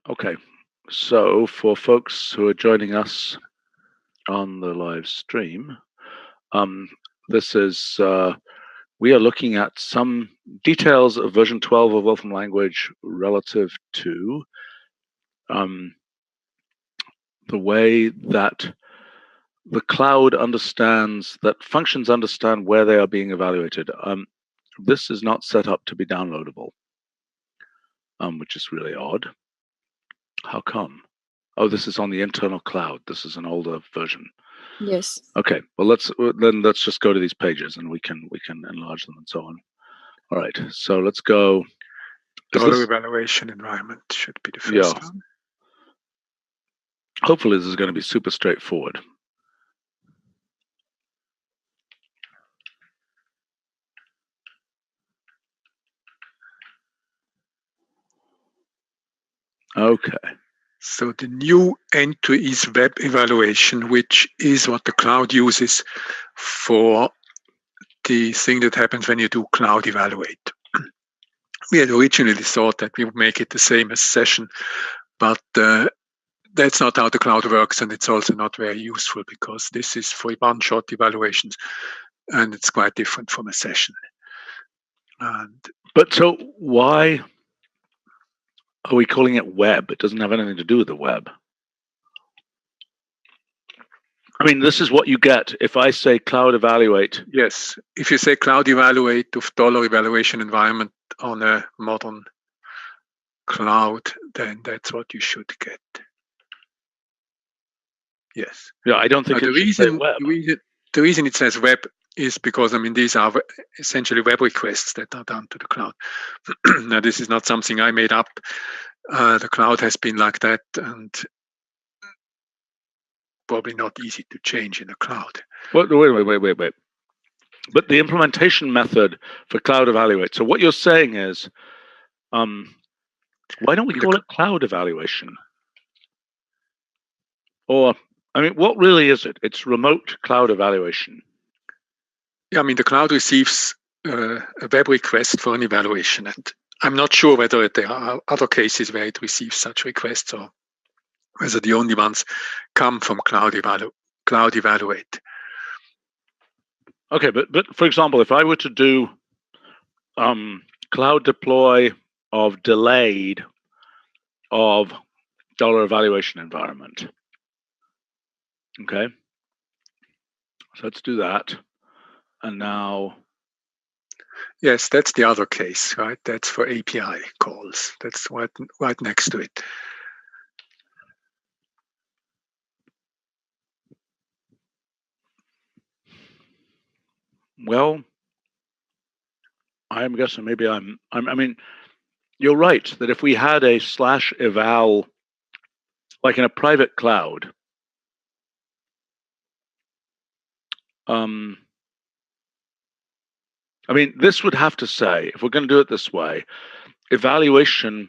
Okay, so for folks who are joining us on the live stream, this is we are looking at some details of version 12 of Wolfram Language relative to the way that the cloud understands that functions understand where they are being evaluated. This is not set up to be downloadable, which is really odd. How come? Oh, this is on the internal cloud. This is an older version. Yes. Okay. Well, let's just go to these pages and we can enlarge them and so on. All right. So let's go. Dollar evaluation environment should be the first one. Hopefully, this is going to be super straightforward. Okay. So the new entry is web evaluation, which is what the cloud uses for the thing that happens when you do cloud evaluate. We had originally thought that we would make it the same as session, but that's not how the cloud works, and it's also not very useful because this is for one-shot evaluations, and it's quite different from a session. But so why are we calling it web? It doesn't have anything to do with the web. I mean, this is what you get if I say cloud evaluate. Yes, if you say cloud evaluate of dollar evaluation environment on a modern cloud, then that's what you should get. Yes. Yeah, I don't think the reason it says web is because, I mean, these are essentially web requests that are done to the cloud. Now, this is not something I made up. The cloud has been like that, and probably not easy to change in the cloud. Wait. But the implementation method for cloud evaluate. So what you're saying is, why don't we call it cloud evaluation? Or, I mean, what really is it? It's remote cloud evaluation. Yeah, I mean, the cloud receives a web request for an evaluation, and I'm not sure whether there are other cases where it receives such requests or whether the only ones come from cloud evaluate. Okay, but for example, if I were to do cloud deploy of delayed of dollar evaluation environment. Okay, so let's do that. And now, yes, that's the other case, right? That's for API calls. That's right next to it. Well, I'm guessing maybe I mean, you're right that if we had a /eval, like in a private cloud, I mean, this would have to say, if we're going to do it this way, evaluation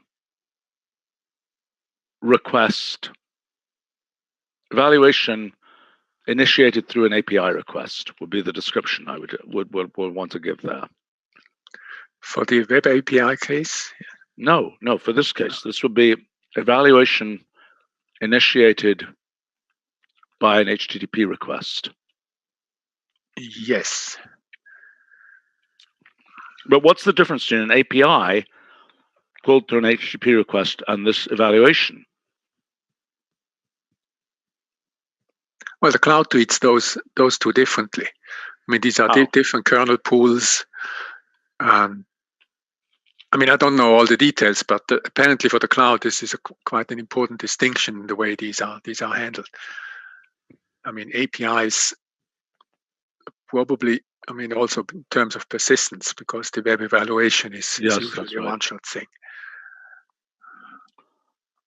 initiated through an API request would be the description I would want to give there. For the web API case? No, for this case, this would be evaluation initiated by an HTTP request. Yes. But what's the difference between an API called through an HTTP request and this evaluation? Well, the cloud treats those two differently. I mean, these are different kernel pools. I mean, I don't know all the details, but apparently for the cloud, this is quite an important distinction in the way these are handled. I mean, APIs probably, I mean, also in terms of persistence, because the web evaluation is usually a one-shot thing.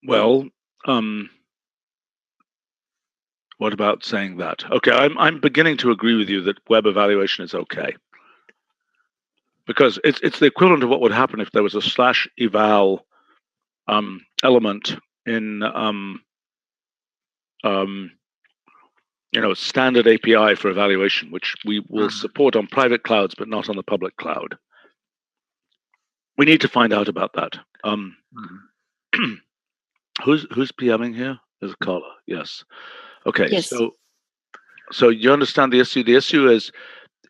Well, what about saying that? Okay, I'm beginning to agree with you that web evaluation is okay. Because it's the equivalent of what would happen if there was a /eval element in standard API for evaluation, which we will support on private clouds but not on the public cloud. We need to find out about that. Who's PMing here? There's a caller. Yes. Okay. Yes. So you understand the issue. The issue is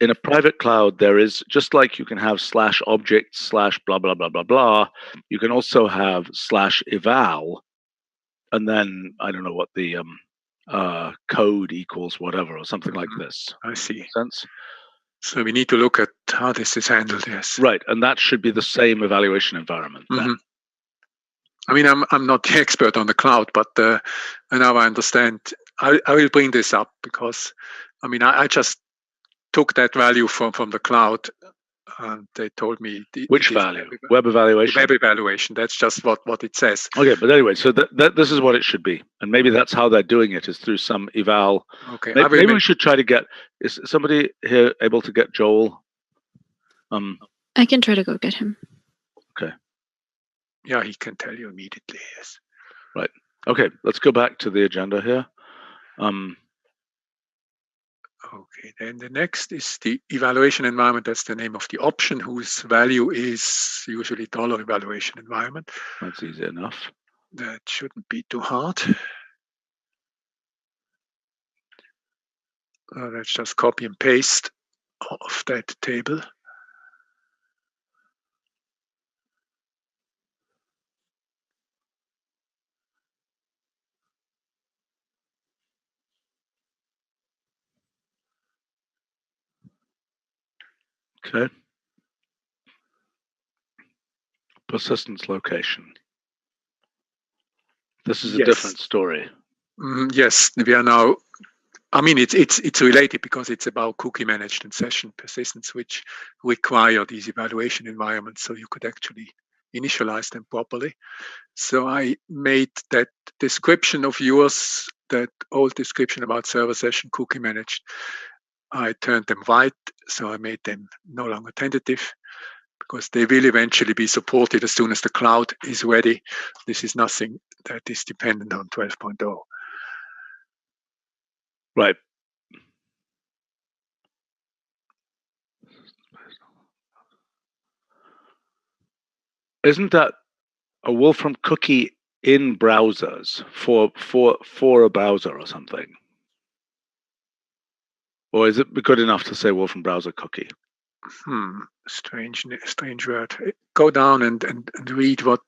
in a private cloud, there is just like you can have /objects / blah blah blah blah blah. You can also have /eval, and then I don't know what the code equals whatever or something like this. I see. Make sense? So we need to look at how this is handled. Yes. Right, and that should be the same evaluation environment. I mean, I'm not the expert on the cloud, but now I understand. I will bring this up because, I mean, I just took that value from the cloud, and they told me which value? Web evaluation. Web evaluation. That's just what it says. Okay, but anyway, so this is what it should be, and maybe that's how they're doing it is through some eval. Okay. Maybe we should try to get. Is somebody here able to get Joel? I can try to go get him. Okay. Yeah, he can tell you immediately. Yes. Right. Okay. Let's go back to the agenda here. Okay. Then the next is the evaluation environment. That's the name of the option whose value is usually $evaluation environment. That's easy enough. That shouldn't be too hard. Let's just copy and paste of that table. Okay. Persistence location. This is a different story. Yes, we are now. I mean, it's related because it's about cookie managed and session persistence, which require these evaluation environments, so you could actually initialize them properly. So I made that description of yours, that old description about server session cookie managed. I turned them white, so I made them no longer tentative, because they will eventually be supported as soon as the cloud is ready. This is nothing that is dependent on 12.0. Right. Isn't that a Wolfram cookie in browsers for a browser or something? Or is it good enough to say Wolfram browser cookie? Strange word. Go down and read what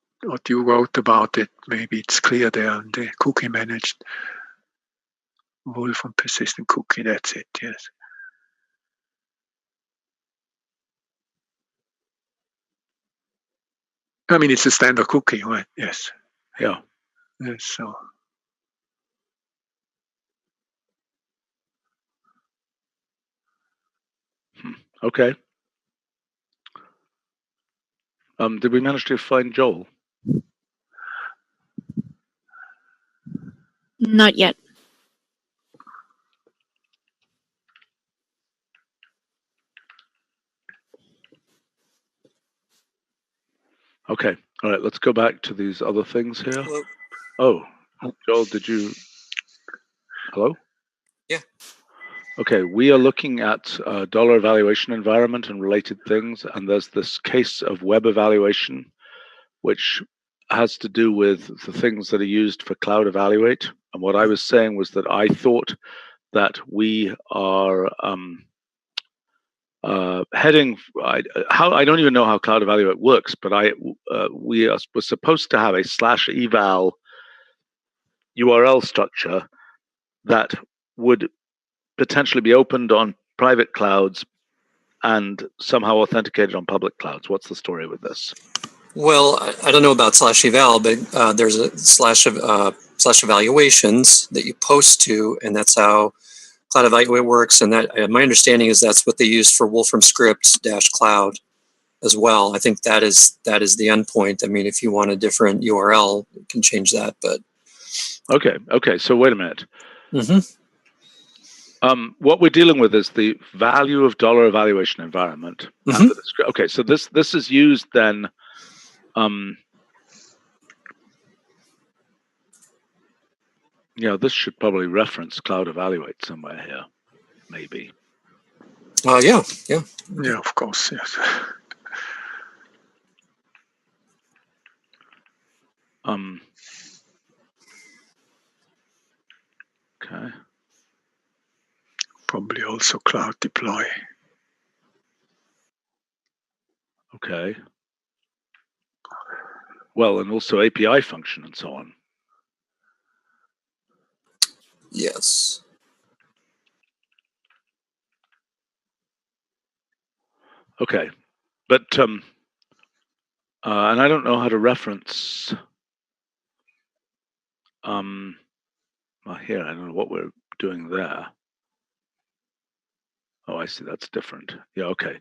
you wrote about it. Maybe it's clear there on the cookie managed. Wolfram persistent cookie, that's it, yes. I mean, it's a standard cookie, right? Yes. Yeah. Yes, so. Okay. Did we manage to find Joel? Not yet. Okay. All right. Let's go back to these other things here. Hello. Oh, Joel, did you? Hello? Yeah. Okay. We are looking at dollar evaluation environment and related things, and there's this case of web evaluation, which has to do with the things that are used for Cloud Evaluate. And what I was saying was that I thought that we are heading. I don't even know how Cloud Evaluate works, but we were supposed to have a /eval URL structure that would potentially be opened on private clouds and somehow authenticated on public clouds. What's the story with this? Well, I don't know about /eval, but there's a /evaluations that you post to, and that's how Cloud Evaluate works. And that my understanding is that's what they use for Wolfram script -cloud as well. I think that is the endpoint. I mean, if you want a different URL, you can change that. But okay. So wait a minute. What we're dealing with is the value of dollar evaluation environment. Okay, so this is used then. This should probably reference Cloud Evaluate somewhere here, maybe. Yeah, of course, yes. probably also cloud deploy. Okay. Well, and also API function and so on. Yes. Okay, but and I don't know how to reference. Well, here I don't know what we're doing there. Oh, I see. That's different. Yeah. Okay.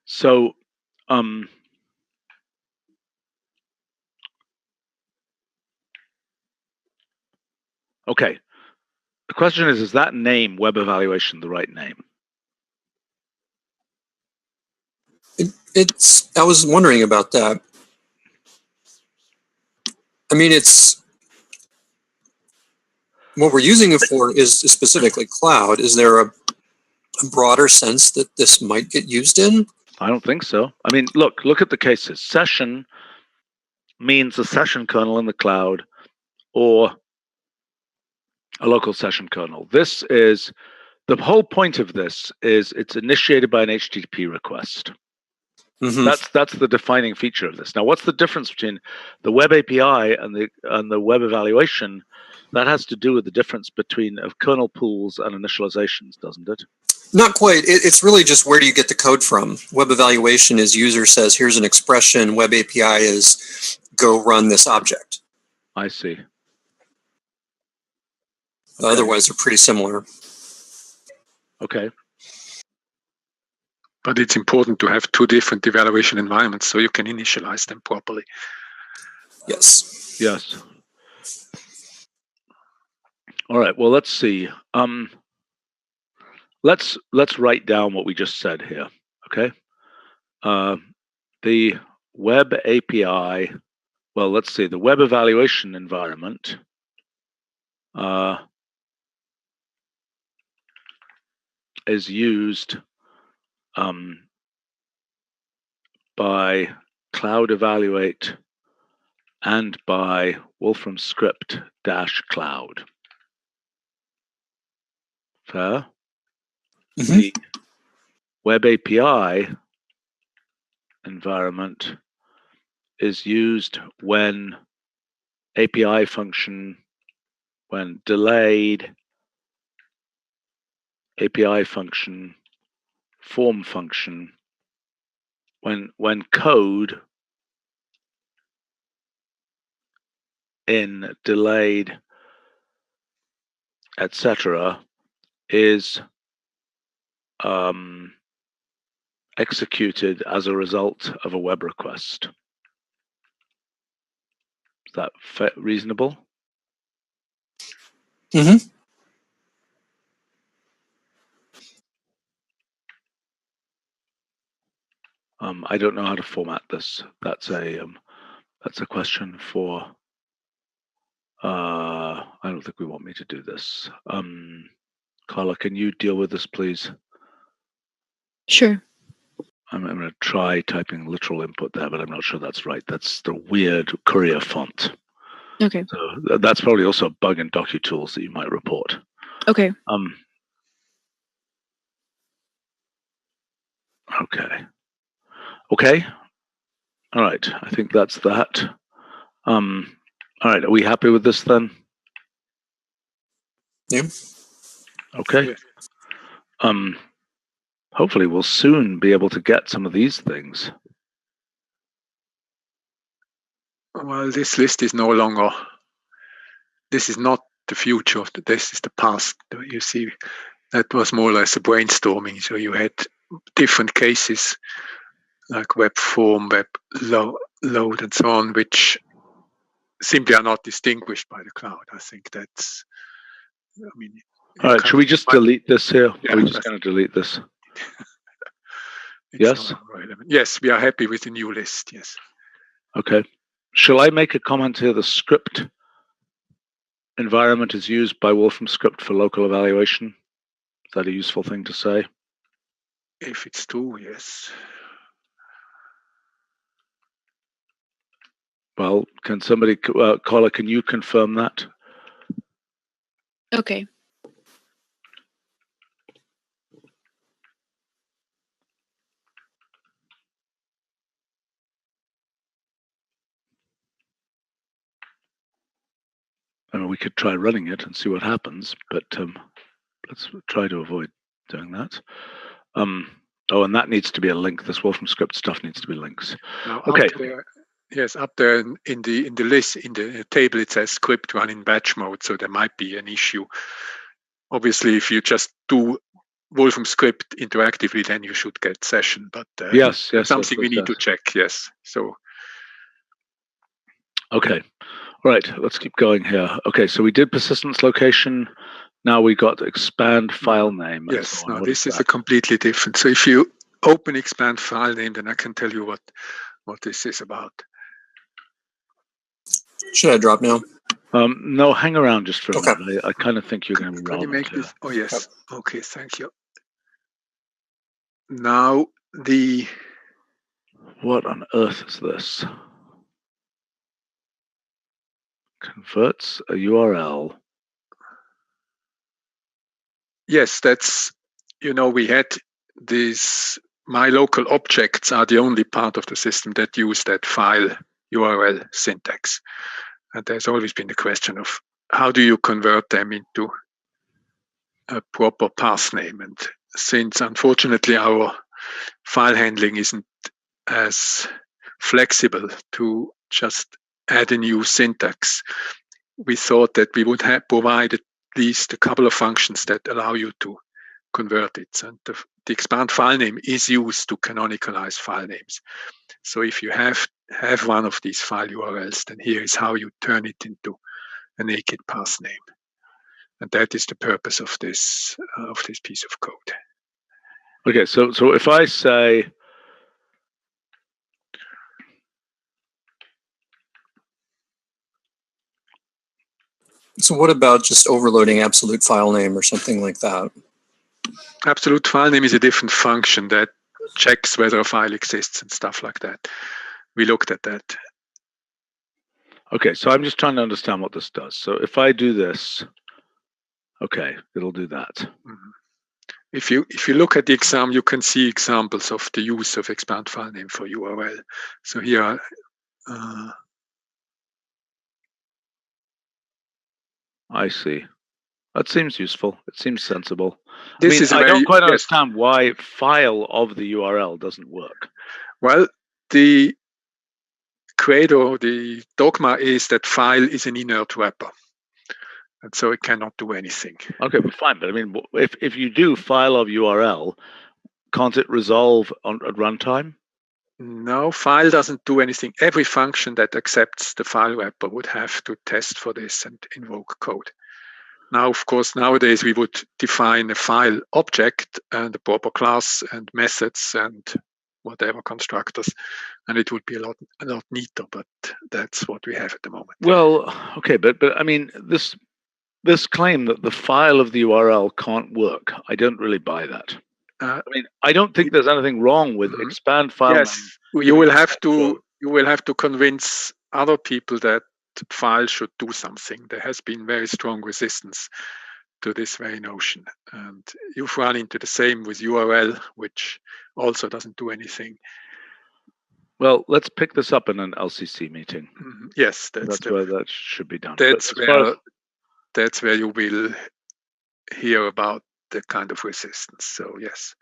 So, okay. The question is that name, web evaluation, the right name? It's. I was wondering about that. I mean, it's what we're using it for is specifically cloud. Is there a broader sense that this might get used in? I don't think so. I mean, look at the cases. Session means a session kernel in the cloud or a local session kernel. This is the whole point of this is it's initiated by an HTTP request. Mm-hmm. That's the defining feature of this. Now, what's the difference between the web API and the web evaluation? That has to do with the difference between kernel pools and initializations, doesn't it? Not quite. It's really just where do you get the code from? Web evaluation is user says, here's an expression. Web API is go run this object. I see. Okay. Otherwise, they're pretty similar. Okay. But it's important to have two different evaluation environments so you can initialize them properly. Yes. Yes. All right. Well, let's see. Let's write down what we just said here. Okay. The web API. Well, let's see. The web evaluation environment is used by Cloud Evaluate and by Wolfram Script -cloud. Fair? Mm-hmm. The web API environment is used when API function, when delayed API function, form function, when code in delayed, etc., is executed as a result of a web request. Is that reasonable? Mm-hmm. I don't know how to format this. That's a question for. I don't think we want me to do this. Carla, can you deal with this, please? Sure. I'm going to try typing literal input there, but I'm not sure that's right. That's the weird Courier font. Okay. So that's probably also a bug in DocuTools that you might report. Okay. Okay. Okay. All right. I think that's that. All right. Are we happy with this then? Yeah. Okay. Hopefully we'll soon be able to get some of these things. Well, this list is no longer, this is not the future, this is the past. You see, that was more or less a brainstorming. So you had different cases like web form, web load, and so on, which simply are not distinguished by the cloud. I think that's, I mean. All right, should we just delete this here? Yeah, are we just going to delete this? Yes? Yes, we are happy with the new list, yes. Okay. Shall I make a comment here? The script environment is used by Wolfram Script for local evaluation. Is that a useful thing to say? If it's true, yes. Well, can somebody, Carla, can you confirm that? Okay. I mean, we could try running it and see what happens, but let's try to avoid doing that. Oh, and that needs to be a link. This Wolfram script stuff needs to be links. Now, Okay. up there in the list, in the table, it says script run in batch mode, so there might be an issue. Obviously, if you just do Wolfram script interactively, then you should get session. But yes, something we need to check. Yes. So. Okay. All right. Let's keep going here. Okay. So we did persistence location. Now we got expand file name. Yes. So now this is a completely different. So if you open expand file name, then I can tell you what this is about. Should I drop now? No, hang around just for a Okay. minute. I kind of think you're going to be Can you make clear. this? Oh, yes. Okay, thank you. Now What on earth is this? Converts a URL. Yes, that's, we had these, my local objects are the only part of the system that use that file URL syntax. And there's always been the question of how do you convert them into a proper path name? And since unfortunately our file handling isn't as flexible to just add a new syntax, we thought that we would have provided at least a couple of functions that allow you to convert it. And the expand file name is used to canonicalize file names. So if you have one of these file URLs, then here is how you turn it into a naked path name. And that is the purpose of this piece of code. Okay, so if I say So what about just overloading absolute file name or something like that? Absolute file name is a different function that checks whether a file exists and stuff like that. We looked at that. Okay, so I'm just trying to understand what this does. So if I do this, okay, it'll do that. Mm-hmm. If you look at the exam, you can see examples of the use of expand file name for URL. So here, I see. That seems useful. It seems sensible. I don't quite understand why file of the URL doesn't work. Well, the credo, the dogma is that file is an inert wrapper. And so it cannot do anything. Okay, but fine. But I mean, if you do file of URL, can't it resolve at runtime? No, file doesn't do anything. Every function that accepts the file wrapper would have to test for this and invoke code. Now, of course, nowadays we would define a file object and a proper class and methods and whatever constructors, and it would be a lot neater. But that's what we have at the moment. Well, okay, but I mean, this claim that the file of the URL can't work, I don't really buy that. I mean, I don't think there's anything wrong with expand file name. You will have to convince other people that file should do something. There has been very strong resistance to this very notion, and you've run into the same with URL, which also doesn't do anything. Well, let's pick this up in an LCC meeting. Mm-hmm. Yes, that's where that should be done. That's where you will hear about the kind of resistance. So yes,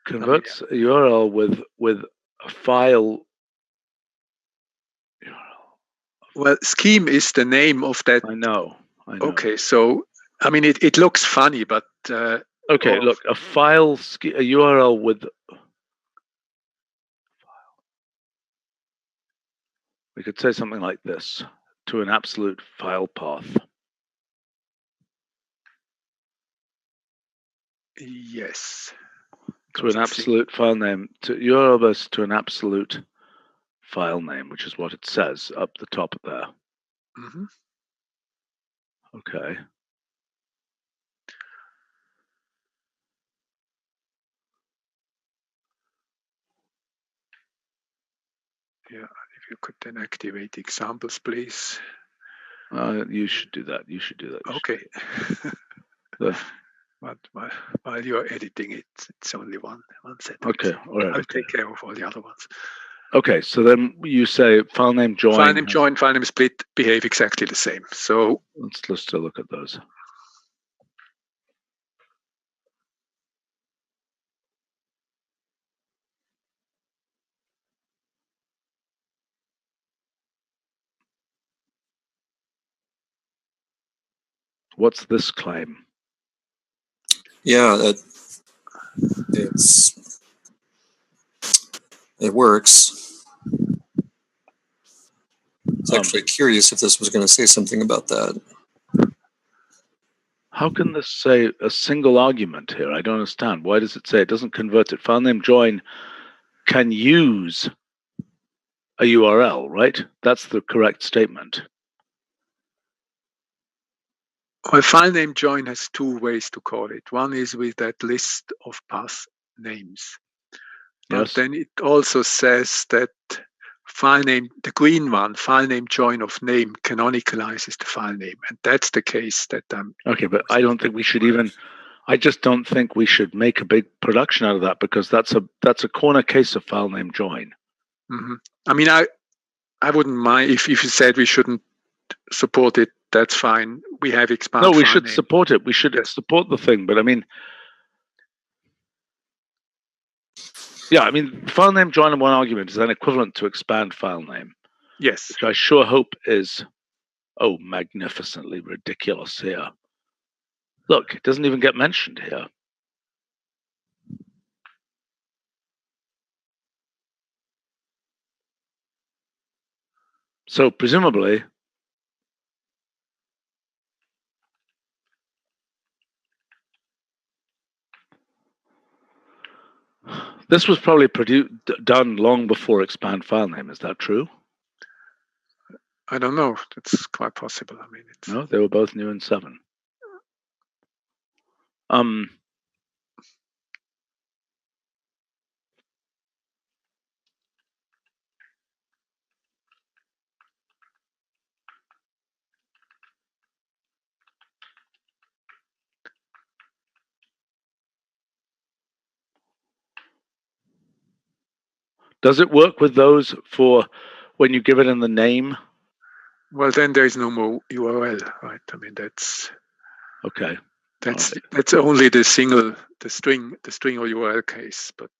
converts a URL with a file. Well, scheme is the name of that. I know. Okay, so I mean, it looks funny, but okay. Look, a file, a URL with. We could say something like this: to an absolute file path. Yes. To an absolute file name. To URL bus to an absolute file name, which is what it says up the top there. Mm-hmm. Okay. Yeah, if you could then activate examples, please. You should do that. Okay. But while you're editing it, it's only one set. Okay, all right. I'll take care of all the other ones. Okay, so then you say file name join. File name join, file name split behave exactly the same. So let's just look at those. What's this claim? Yeah, it works. I was actually curious if this was going to say something about that. How can this say a single argument here? I don't understand. Why does it say it doesn't convert it? File name join can use a URL, right? That's the correct statement. well, file name join has two ways to call it. One is with that list of path names. But Yes. then it also says that file name, the green one, file name join of name canonicalizes the file name. And that's the case that I'm... Okay, but I don't think we should even... I just don't think we should make a big production out of that, because that's a corner case of file name join. Mm-hmm. I mean, I wouldn't mind if you said we shouldn't support it. That's fine. We have expand. No, we file should name. support it. We should support the thing. But I mean, yeah, I mean, file name join in one argument is then equivalent to expand file name. Yes. Which I sure hope is, magnificently ridiculous here. Look, it doesn't even get mentioned here. So presumably, this was probably done long before expand file name. Is that true? I don't know. That's quite possible. I mean, No, they were both new in 7. Does it work with those for when you give it in the name? Well, then there is no more URL, right? I mean, that's okay. That's only the string or URL case. But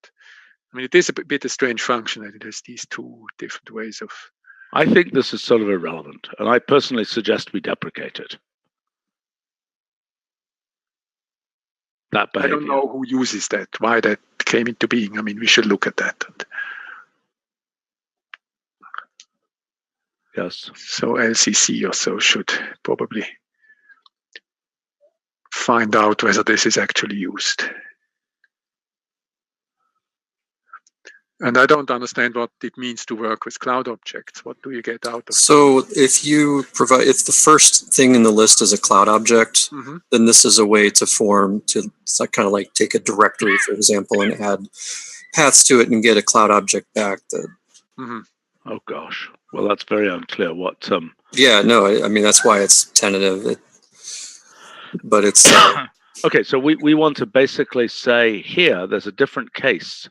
I mean, it is a bit a strange function that it has these two different ways of... I think this is sort of irrelevant, and I personally suggest we deprecate it. That behavior. I don't know who uses that, why that came into being. I mean, we should look at that. Yes. So LCC or so should probably find out whether this is actually used. And I don't understand what it means to work with cloud objects. What do you get out of So if the first thing in the list is a cloud object, then this is a way to it's like kind of like take a directory, for example, and add paths to it and get a cloud object back. Oh gosh. Well, that's very unclear. What? Yeah, no, I mean that's why it's tentative. But it's okay. So we want to basically say here there's a different case.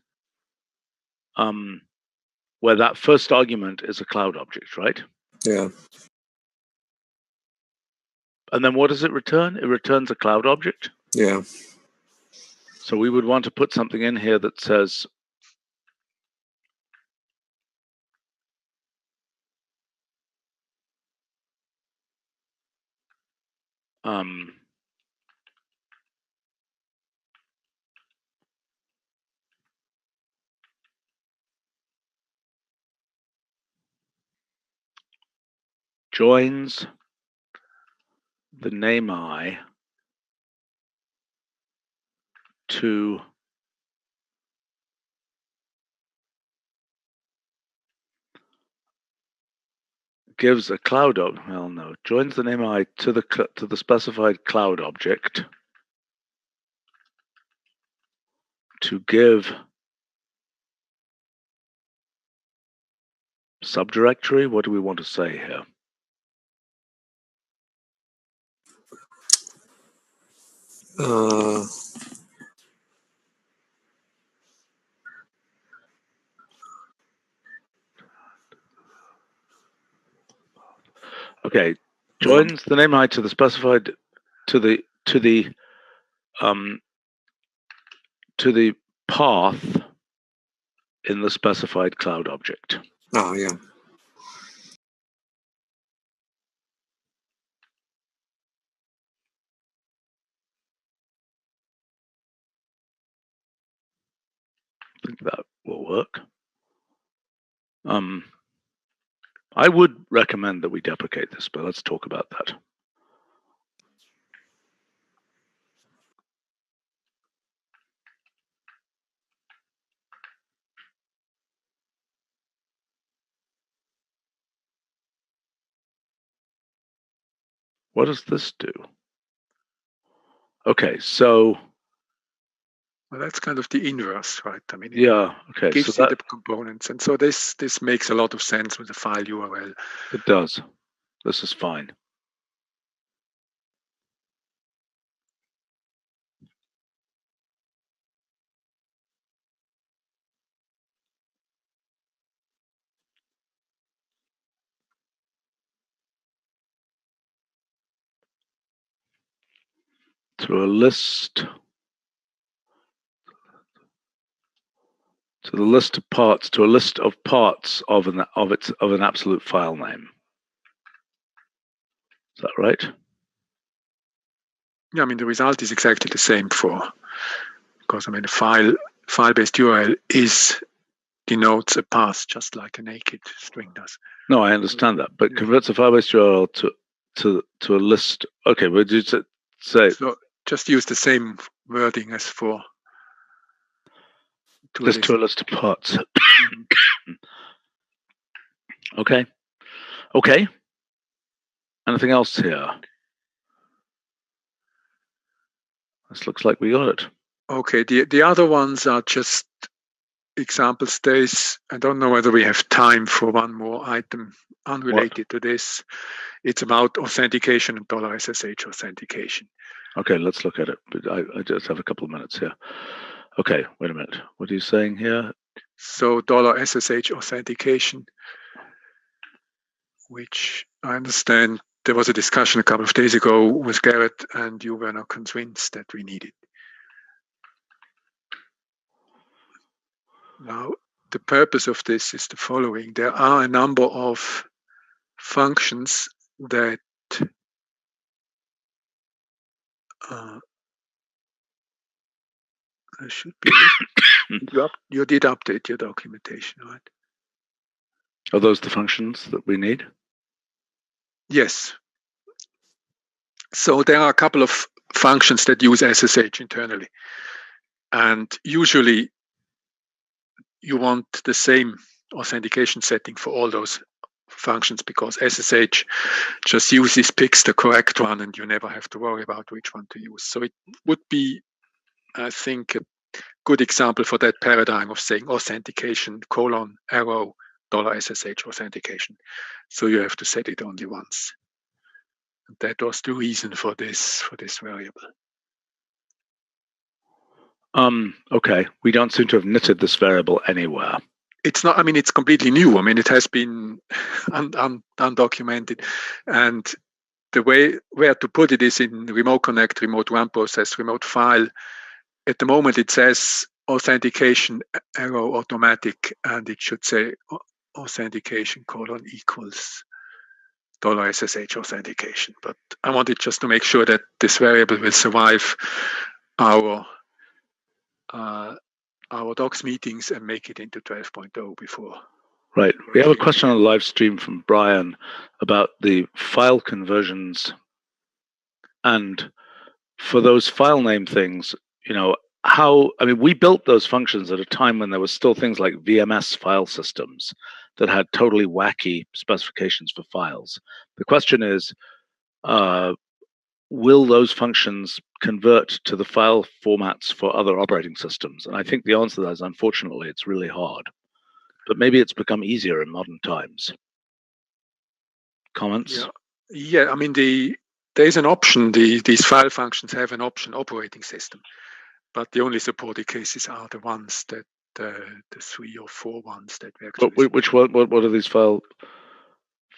Where that first argument is a cloud object, right? Yeah. And then what does it return? It returns a cloud object? Yeah. So we would want to put something in here that says joins the name I to gives a cloud joins the name I to the specified cloud object to give subdirectory. What do we want to say here? Okay, joins the name height to the specified to the path in the specified cloud object. Oh, yeah. I think that will work. I would recommend that we deprecate this, but let's talk about that. What does this do? Okay, so Well, that's kind of the inverse, right? I mean, yeah, okay, it gives so you that the components, and so this makes a lot of sense with the file URL. it does. This is fine. To a list, to the list of parts, to a list of parts of an absolute file name. Is that right? Yeah, I mean the result is exactly the same because I mean the file-based URL denotes a path just like a naked string does. No, I understand that, but converts a file-based URL to a list. Okay, would you say? So just use the same wording as for to a list of parts. Okay. Okay. Anything else here? This looks like we got it. Okay. The other ones are just examples. I don't know whether we have time for one more item unrelated to this. It's about authentication and $SSH authentication. Okay, let's look at it. But I just have a couple of minutes here. Okay, wait a minute. What are you saying here? So $SSH authentication, which I understand there was a discussion a couple of days ago with Garrett, and you were not convinced that we need it. Now, the purpose of this is the following. There are a number of functions that should be. You did update your documentation, right? Are those the functions that we need? Yes. So there are a couple of functions that use SSH internally. And usually you want the same authentication setting for all those functions because SSH just picks the correct one and you never have to worry about which one to use. So it would be, I think, a good example for that paradigm of saying authentication : arrow $SSH authentication. So you have to set it only once. And that was the reason for this variable. Okay. We don't seem to have knitted this variable anywhere. It's not, I mean, it's completely new. I mean, it has been undocumented. And the way where to put it is in remote connect, remote run process, remote file. At the moment, it says authentication arrow automatic, and it should say authentication : equals $SSH authentication. But I wanted just to make sure that this variable will survive our docs meetings and make it into 12.0 before. Right. We have a question on the live stream from Brian about the file conversions. And for those file name things, we built those functions at a time when there was still things like VMS file systems that had totally wacky specifications for files. The question is, will those functions convert to the file formats for other operating systems? And I think the answer to that is, unfortunately, it's really hard. But maybe it's become easier in modern times. Comments? Yeah. I mean, there's an option. These file functions have an option operating system, but the only supported cases are the ones that the 3 or 4 ones that we actually. But which one? What are these file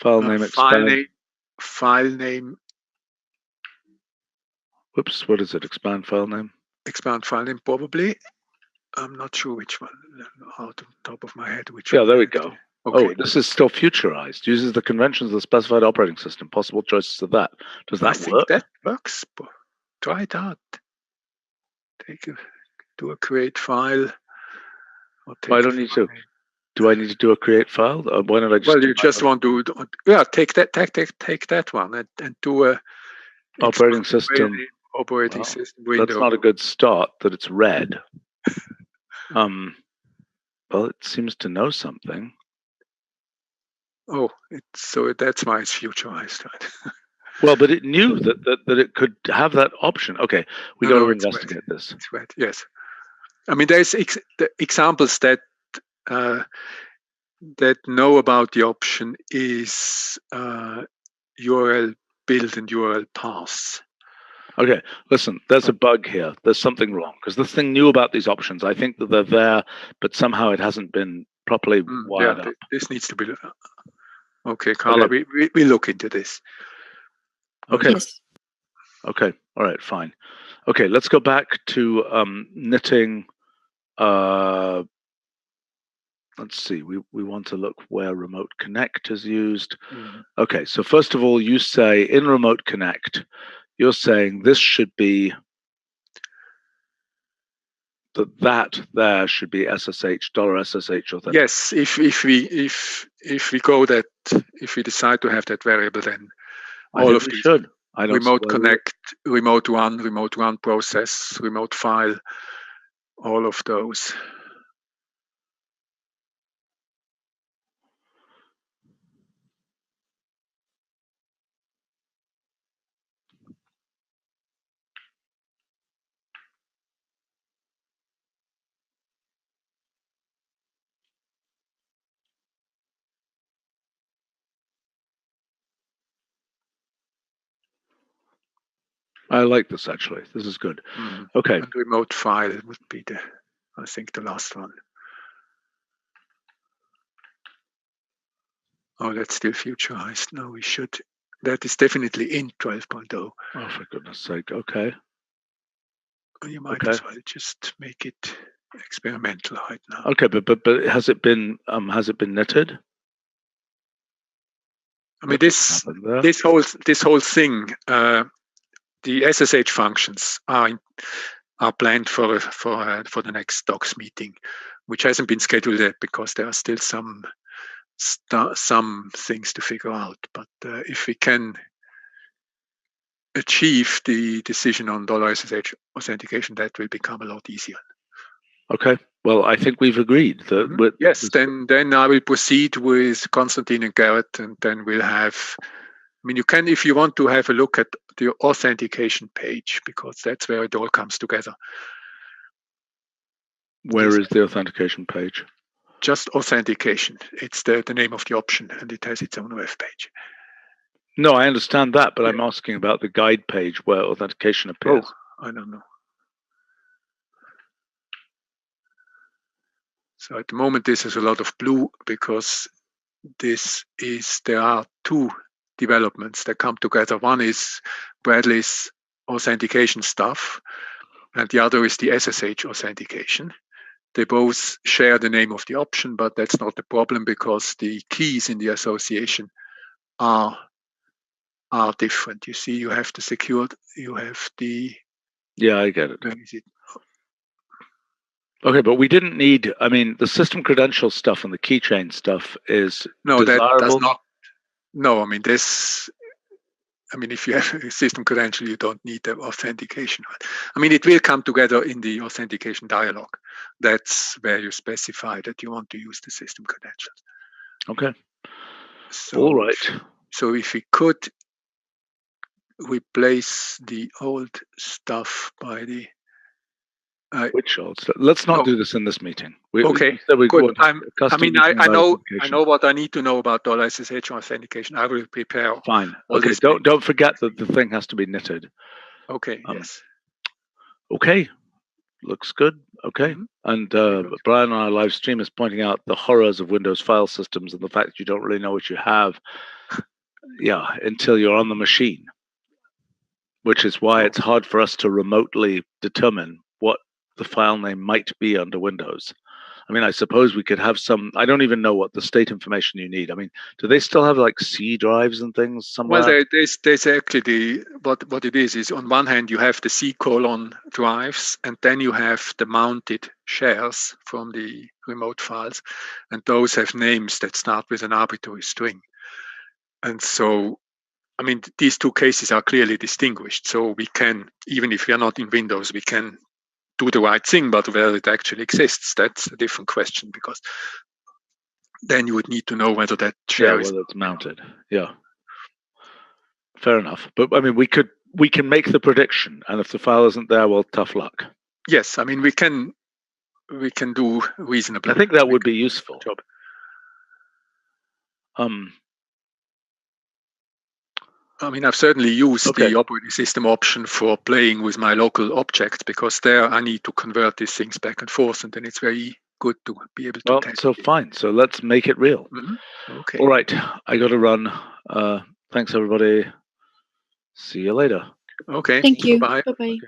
name expand? file name. Whoops, what is it? Expand file name? Expand file name, probably. I'm not sure which one, out of the top of my head. Which Yeah, one there we actually. go. Okay. Oh, this is still futurized. Uses the conventions of the specified operating system. Possible choices of that. Does that I think work? that works. Try it out. Do a create file. I don't need to. Do I need to do a create file? Why don't I just? Well, you just want to. Yeah, take that one and do a operating system. Operating system window. That's not a good start. That it's red. Well, it seems to know something. Oh, so that's why it's futurized, right? Well, but it knew that it could have that option. Okay, we got to investigate this. It's red. Yes, I mean there's the examples that that know about the option is URL build and URL pass. Okay, listen, there's a bug here. There's something wrong because this thing knew about these options. I think that they're there, but somehow it hasn't been properly wired up. This needs to be. Okay, Carla, okay. We look into this. Okay. Yes. Okay. All right. Fine. Okay. Let's go back to knitting. Let's see. We want to look where remote connect is used. Okay. So first of all, you say in remote connect, you're saying this should be that there should be SSH $SSH authentication. Yes, if we go that, if we decide to have that variable, then all of these should. Remote connect, remote run process, remote file, all of those. I like this actually. This is good. Okay. And remote file would be I think the last one. Oh, that's still futurized. No, we should. That is definitely in 12.0. Oh, for goodness sake. Okay. You might as well just make it experimental right now. Okay, but has it been knitted? I mean, this whole thing, the SSH functions are planned for the next docs meeting, which hasn't been scheduled yet because there are still some things to figure out. But if we can achieve the decision on $SSH authentication, that will become a lot easier. Okay. Well, I think we've agreed that. Yes. Then I will proceed with Konstantin and Garrett, and then we'll have. I mean, you can, if you want to have a look at the authentication page, because that's where it all comes together. Where is the authentication page? Just authentication. It's the name of the option, and it has its own web page. No, I understand that, but I'm asking about the guide page where authentication appears. Oh, I don't know. So at the moment, this is a lot of blue because there are two developments that come together. One is Bradley's authentication stuff, and the other is the SSH authentication. They both share the name of the option, but that's not the problem because the keys in the association are different. You see, you have the secured, you have the. Yeah, I get it. Where is it? Okay, but we didn't need. I mean, the system credential stuff and the keychain stuff is desirable. That does not. No, I mean this. I mean, if you have a system credential, you don't need the authentication. I mean, it will come together in the authentication dialog. That's where you specify that you want to use the system credentials. Okay. So, all right. So if we could replace the old stuff by the which old stuff? Let's not do this in this meeting. Okay. Good. I know what I need to know about $SSH authentication. I will prepare. Fine. Okay. Don't forget that the thing has to be knitted. Okay. Yes. Okay. Looks good. Okay. And Brian on our live stream is pointing out the horrors of Windows file systems and the fact that you don't really know what you have. yeah, until you're on the machine, which is why it's hard for us to remotely determine what the file name might be under Windows. I mean, I suppose we could have some, I don't even know what the state information you need. I mean, do they still have like C drives and things somewhere? Well, there's actually what it is on one hand you have the C colon drives, and then you have the mounted shares from the remote files, and those have names that start with an arbitrary string. And so, I mean, these two cases are clearly distinguished. So we can, even if we are not in Windows, we can do the right thing, but whether it actually exists, that's a different question, because then you would need to know whether that share is whether it's mounted. Yeah. Fair enough. But I mean, we can make the prediction, and if the file isn't there, well, tough luck. Yes, I mean, we can do reasonably. I think that would be useful. Job. I mean, I've certainly used the operating system option for playing with my local objects, because there I need to convert these things back and forth, and then it's very good to be able to test. So fine. So let's make it real. Mm-hmm. Okay. All right. I got to run. Thanks, everybody. See you later. Okay. Thank you. Bye. Bye-bye. Okay.